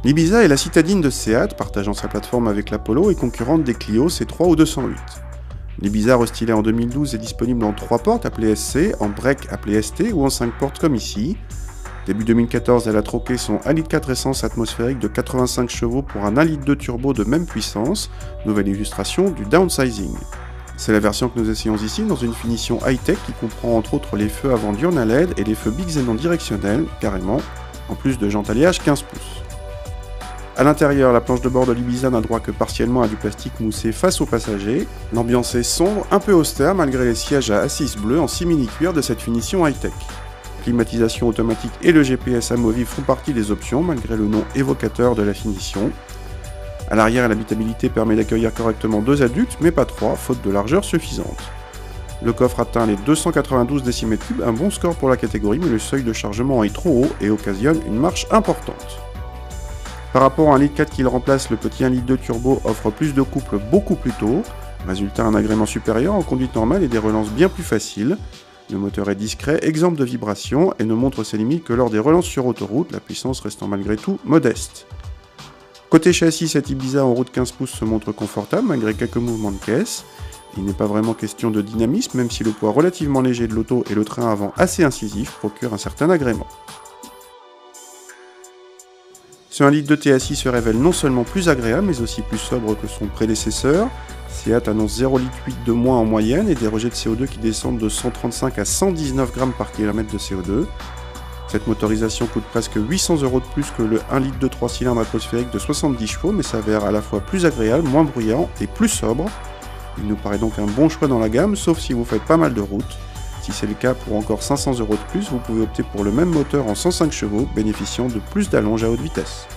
L'Ibiza est la citadine de Seat, partageant sa plateforme avec l'Apollo et concurrente des Clio C3 ou 208. L'Ibiza restylée en 2012 est disponible en 3 portes appelées SC, en break appelée ST ou en 5 portes comme ici. Début 2014, elle a troqué son 1,4 litre essence atmosphérique de 85 chevaux pour un 1,2 litre turbo de même puissance, nouvelle illustration du downsizing. C'est la version que nous essayons ici dans une finition high-tech qui comprend entre autres les feux avant diurnes à LED et les feux Big Xenon directionnels, carrément, en plus de jantes alliage 15 pouces. A l'intérieur, la planche de bord de l'Ibiza n'a droit que partiellement à du plastique moussé face aux passagers. L'ambiance est sombre, un peu austère malgré les sièges à assises bleues en simili-cuir de cette finition high-tech. Climatisation automatique et le GPS amovible font partie des options malgré le nom évocateur de la finition. A l'arrière, l'habitabilité permet d'accueillir correctement 2 adultes, mais pas 3, faute de largeur suffisante. Le coffre atteint les 292 cm3, un bon score pour la catégorie, mais le seuil de chargement est trop haut et occasionne une marche importante. Par rapport à 1,4 litre qui le remplace, le petit 1,2 litre turbo offre plus de couple beaucoup plus tôt. Résultat, un agrément supérieur en conduite normale et des relances bien plus faciles. Le moteur est discret, exempt de vibrations et ne montre ses limites que lors des relances sur autoroute, la puissance restant malgré tout modeste. Côté châssis, cette Ibiza en route 15 pouces se montre confortable malgré quelques mouvements de caisse. Il n'est pas vraiment question de dynamisme, même si le poids relativement léger de l'auto et le train avant assez incisif procurent un certain agrément. Ce 1 litre de TSI se révèle non seulement plus agréable, mais aussi plus sobre que son prédécesseur. Seat annonce 0,8 litre de moins en moyenne et des rejets de CO2 qui descendent de 135 à 119 grammes par kilomètre de CO2. Cette motorisation coûte presque 800 € de plus que le 1 litre de 3 cylindres atmosphérique de 70 chevaux, mais s'avère à la fois plus agréable, moins bruyant et plus sobre. Il nous paraît donc un bon choix dans la gamme, sauf si vous faites pas mal de route. Si c'est le cas, pour encore 500 € de plus, vous pouvez opter pour le même moteur en 105 chevaux, bénéficiant de plus d'allonge à haute vitesse.